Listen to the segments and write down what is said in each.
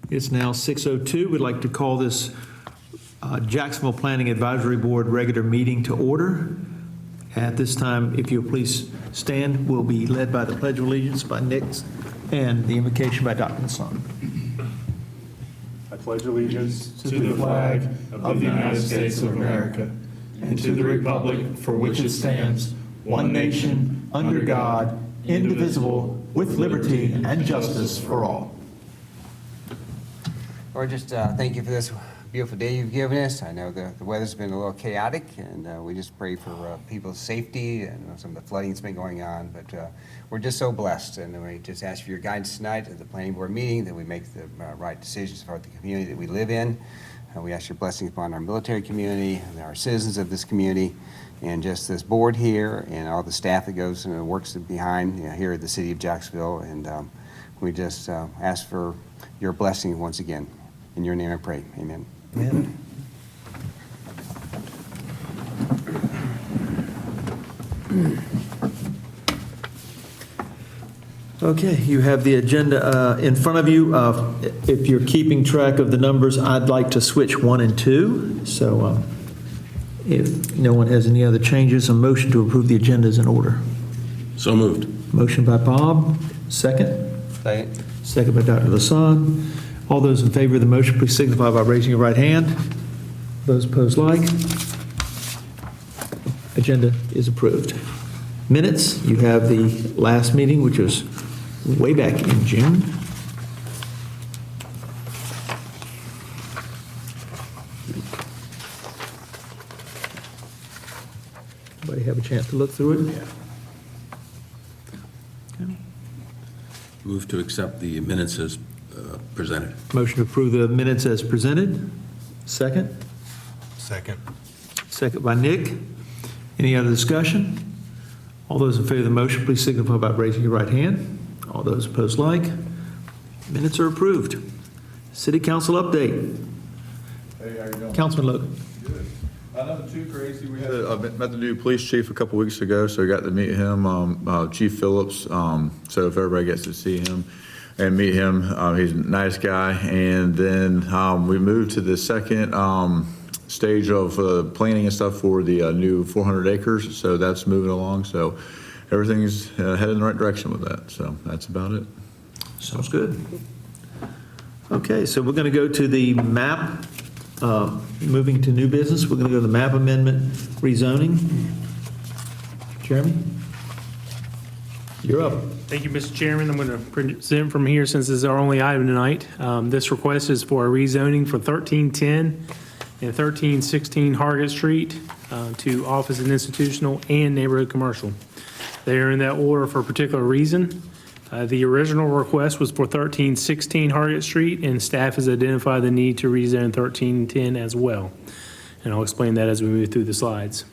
It's now 6:02. We'd like to call this Jacksonville Planning Advisory Board regular meeting to order. At this time, if you'll please stand, we'll be led by the Pledge of Allegiance by Nick and the invocation by Dr. Hassan. I pledge allegiance to the flag of the United States of America and to the republic for which it stands, one nation, under God, indivisible, with liberty and justice for all. Lord, just thank you for this beautiful day you've given us. I know the weather's been a little chaotic, and we just pray for people's safety and some of the flooding that's been going on. But we're just so blessed, and we just ask for your guidance tonight at the planning board meeting, that we make the right decisions for the community that we live in. We ask your blessings upon our military community and our citizens of this community, and just this board here and all the staff that goes and works behind here at the city of Jacksonville. And we just ask for your blessing once again. In your name I pray. Amen. Amen. Okay, you have the agenda in front of you. If you're keeping track of the numbers, I'd like to switch 1 and 2. So if no one has any other changes, a motion to approve the agenda is in order. So moved. Motion by Bob, second. Second. Second by Dr. Lasan. All those in favor of the motion, please signify by raising your right hand. Those opposed, like. Agenda is approved. Minutes, you have the last meeting, which was way back in June. Everybody have a chance to look through it? Okay. Move to accept the minutes as presented. Motion to approve the minutes as presented. Second. Second. Second by Nick. Any other discussion? All those in favor of the motion, please signify by raising your right hand. All those opposed, like. Minutes are approved. City Council update. Hey, how you doing? Councilman Logan. Good. Nothing too crazy. We had met the new police chief a couple weeks ago, so we got to meet him, Chief Phillips. So if everybody gets to see him and meet him, he's a nice guy. And then we moved to the second stage of planning and stuff for the new 400 acres. So that's moving along. So everything's headed in the right direction with that. So that's about it. Sounds good. Okay, so we're going to go to the map. Moving to new business, we're going to go to the map amendment rezoning. Jeremy, you're up. Thank you, Mr. Chairman. I'm going to present from here since this is our only item tonight. This request is for a rezoning for 1310 and 1316 Hargett Street to office and institutional and neighborhood commercial. They are in that order for a particular reason. The original request was for 1316 Hargett Street, and staff has identified the need to rezone 1310 as well. And I'll explain that as we move through the slides.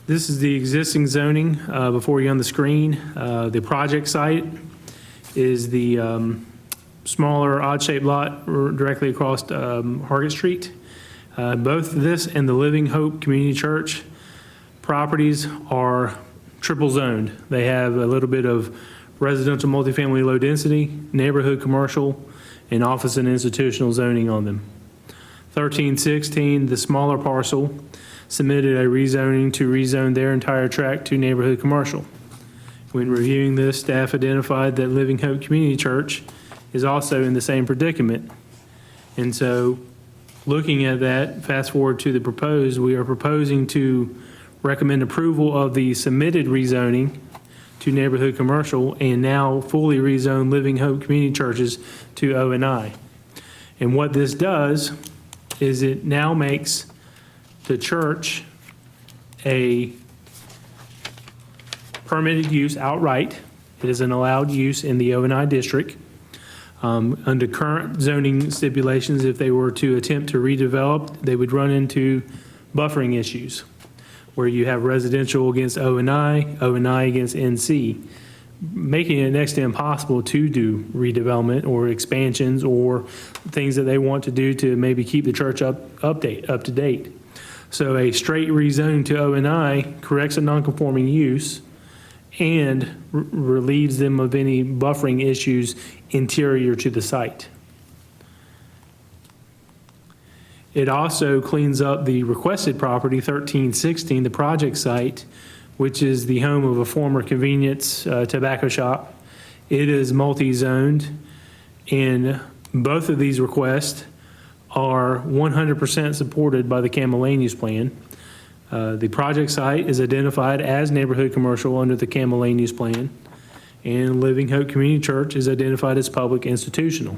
This is the existing zoning before you on the screen. The project site is the smaller odd-shaped lot directly across Hargett Street. Both this and the Living Hope Community Church properties are triple zoned. They have a little bit of residential multifamily low density, neighborhood commercial, and office and institutional zoning on them. 1316, the smaller parcel, submitted a rezoning to rezone their entire tract to neighborhood commercial. When reviewing this, staff identified that Living Hope Community Church is also in the same predicament. And so looking at that, fast forward to the proposed, we are proposing to recommend approval of the submitted rezoning to neighborhood commercial and now fully rezone Living Hope Community Churches to O&I. And what this does is it now makes the church a permitted use outright. It is an allowed use in the O&I district. Under current zoning stipulations, if they were to attempt to redevelop, they would run into buffering issues, where you have residential against O&I against NC, making it next to impossible to do redevelopment or expansions or things that they want to do to maybe keep the church up to date. So a straight rezoning to O&I corrects a non-conforming use and relieves them of any buffering issues interior to the site. It also cleans up the requested property, 1316, the project site, which is the home of a former convenience tobacco shop. It is multi-zoned, and both of these requests are 100% supported by the Campbell Land Use Plan. The project site is identified as neighborhood commercial under the Campbell Land Use Plan, and Living Hope Community Church is identified as public institutional.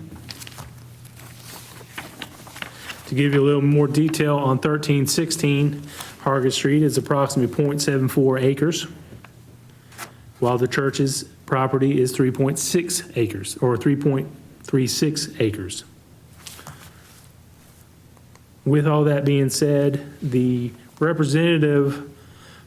To give you a little more detail on 1316 Hargett Street, is approximately 0.74 acres, while the church's property is 3.6 acres, or 3.36 acres. With all that being said, the representative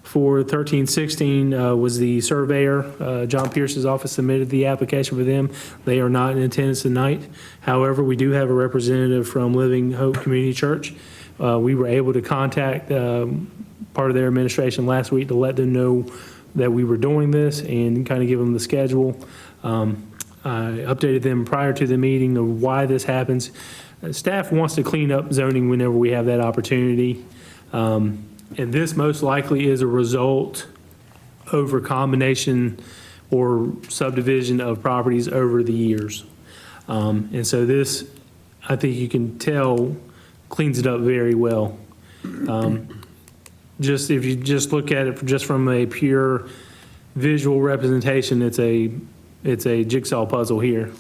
for 1316 was the surveyor. John Pierce's office submitted the application for them. They are not in attendance tonight. However, we do have a representative from Living Hope Community Church. We were able to contact part of their administration last week to let them know that we were doing this and kind of give them the schedule. I updated them prior to the meeting of why this happens. Staff wants to clean up zoning whenever we have that opportunity. And this most likely is a result over combination or subdivision of properties over the years. And so this, I think you can tell, cleans it up very well. Just if you just look at it just from a pure visual representation, it's a jigsaw puzzle here.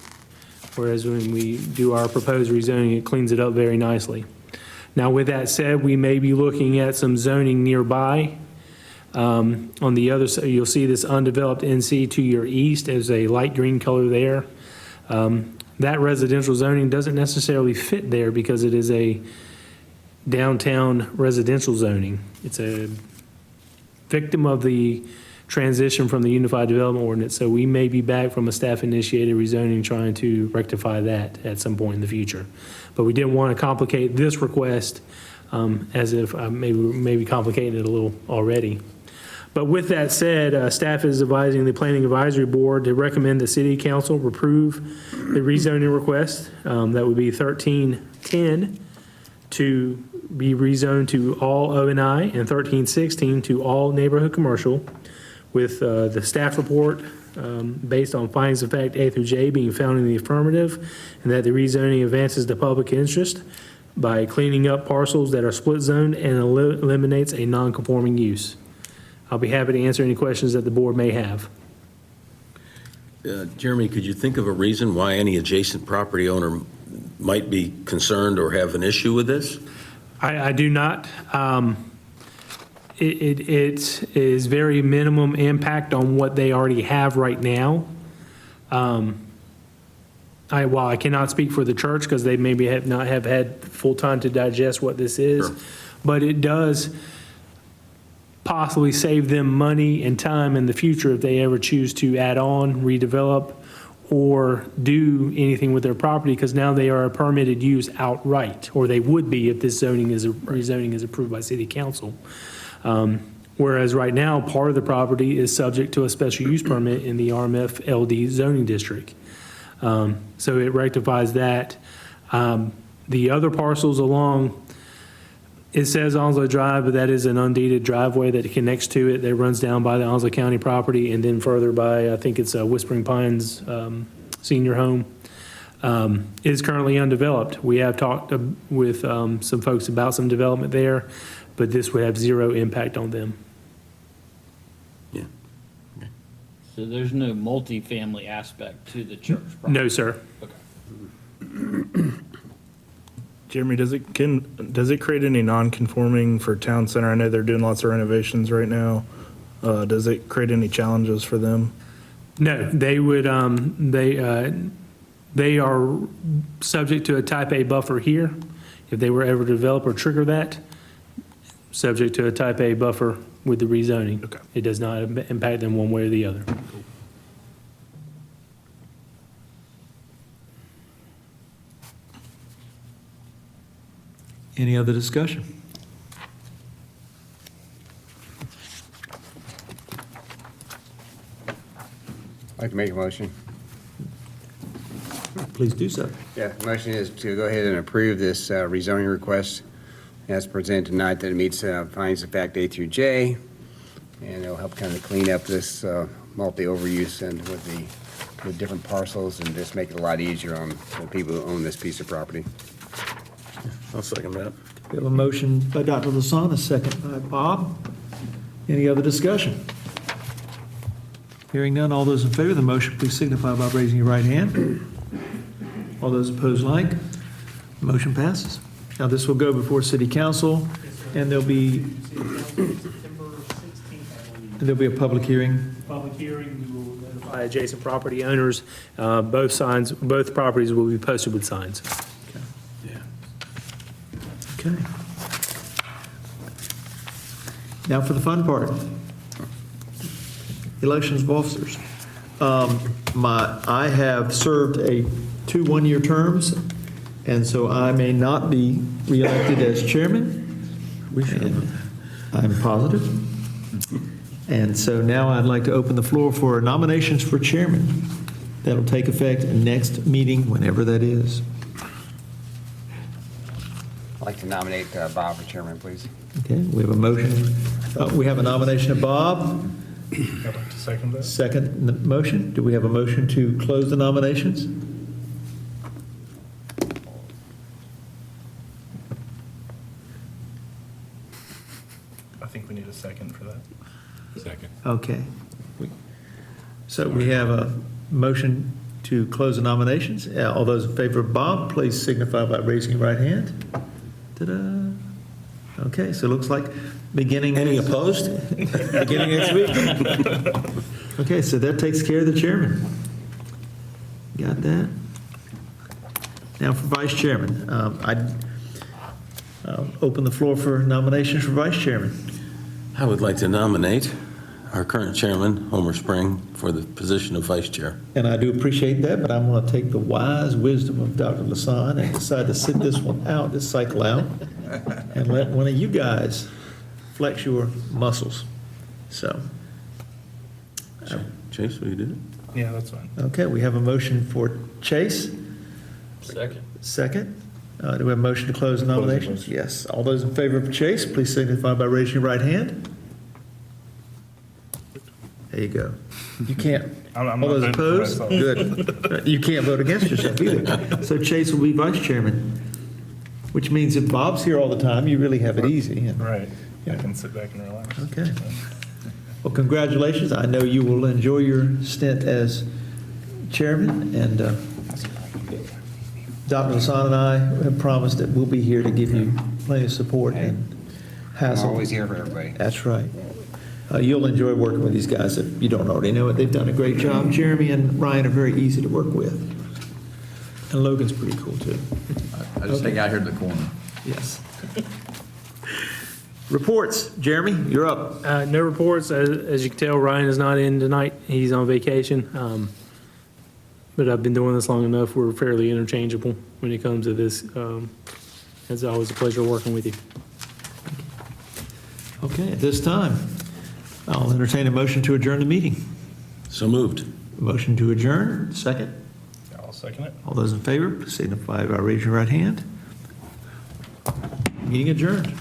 Whereas when we do our proposed rezoning, it cleans it up very nicely. Now, with that said, we may be looking at some zoning nearby. On the other side, you'll see this undeveloped NC to your east as a light green color there. That residential zoning doesn't necessarily fit there because it is a downtown residential zoning. It's a victim of the transition from the Unified Development Ordinance, so we may be back from a staff-initiated rezoning trying to rectify that at some point in the future. But we didn't want to complicate this request as if maybe complicating it a little already. But with that said, staff is advising the Planning Advisory Board to recommend the City Council approve the rezoning request. That would be 1310 to be rezoned to all O&I and 1316 to all neighborhood commercial, with the staff report based on findings of fact A through J being found in the affirmative, and that the rezoning advances the public interest by cleaning up parcels that are split zoned and eliminates a non-conforming use. I'll be happy to answer any questions that the board may have. Jeremy, could you think of a reason why any adjacent property owner might be concerned or have an issue with this? I do not. It is very minimum impact on what they already have right now. While I cannot speak for the church because they maybe have not have had full time to digest what this is, Sure. But it does possibly save them money and time in the future if they ever choose to add on, redevelop, or do anything with their property, because now they are a permitted use outright, or they would be if this rezoning is approved by City Council. Whereas right now, part of the property is subject to a special use permit in the RMF LD zoning district. So it rectifies that. The other parcels along, it says Onslow Drive, but that is an undeeded driveway that connects to it that runs down by the Onslow County property and then further by, I think it's Whispering Pines Senior Home. It is currently undeveloped. We have talked with some folks about some development there, but this would have zero impact on them. Yeah. So there's no multifamily aspect to the church property? No, sir. Okay. Jeremy, does it create any non-conforming for town center? I know they're doing lots of renovations right now. Does it create any challenges for them? No, they would, they are subject to a type A buffer here. If they were ever to develop or trigger that, subject to a type A buffer with the rezoning. Okay. It does not impact them one way or the other. Any other discussion? I'd like to make a motion. Please do so. Yeah, the motion is to go ahead and approve this rezoning request as presented tonight, that it meets findings of fact A through J, and it'll help kind of clean up this multi-overuse and with different parcels, and just make it a lot easier on the people who own this piece of property. I'll second that. We have a motion by Dr. Lasan, a second by Bob. Any other discussion? Hearing none, all those in favor of the motion, please signify by raising your right hand. All those opposed, like. Motion passes. Now, this will go before City Council, and there'll be a public hearing. Public hearing, we will notify adjacent property owners. Both properties will be posted with signs. Okay. Now for the fun part. Elections of officers. I have served two one-year terms, and so I may not be reelected as chairman. And I'm positive. And so now I'd like to open the floor for nominations for chairman. That'll take effect next meeting, whenever that is. I'd like to nominate Bob for chairman, please. Okay, we have a motion. We have a nomination of Bob. I'd like to second that. Second motion. Do we have a motion to close the nominations? I think we need a second for that. Second. Okay. So we have a motion to close the nominations. All those in favor of Bob, please signify by raising your right hand. Ta-da. Okay, so it looks like beginning. Any opposed? Beginning next week. Okay, so that takes care of the chairman. Got that? Now for vice chairman. I'd open the floor for nominations for vice chairman. I would like to nominate our current chairman, Homer Spring, for the position of vice chair. And I do appreciate that, but I'm going to take the wise wisdom of Dr. Lasan and decide to sit this one out, this cycle out, and let one of you guys flex your muscles. So, Chase, will you do it? Yeah, that's fine. okay, we have a motion for Chase. Second. Second. Do we have a motion to close the nominations? Yes. All those in favor of Chase, please signify by raising your right hand. There you go. You can't. I'm All not those voting for opposed? myself. Good. You can't vote against yourself either. So Chase will be vice chairman, which means if Bob's here all the time, you really have it easy. And- Right. I can sit back and relax. Okay. Well, congratulations. I know you will enjoy your stint as chairman, and Dr. Lasan and I have promised that we'll be here to give you plenty of support and I'm hassle. always here for everybody. That's right. You'll enjoy working with these guys if you don't already know it. They've done a great job. Jeremy and Ryan are very easy to work with. And Logan's pretty cool, too. I just hang out here in the corner. Yes. Reports. Jeremy, you're up. No reports. As you can tell, Ryan is not in tonight. He's on vacation. But I've been doing this long enough. We're fairly interchangeable when it comes to this. It's always a pleasure working with you. Okay, at this time, I'll entertain a motion to adjourn the meeting. So moved. Motion to adjourn, second. I'll second it. All those in favor, signify by raising your right hand. Meeting adjourned.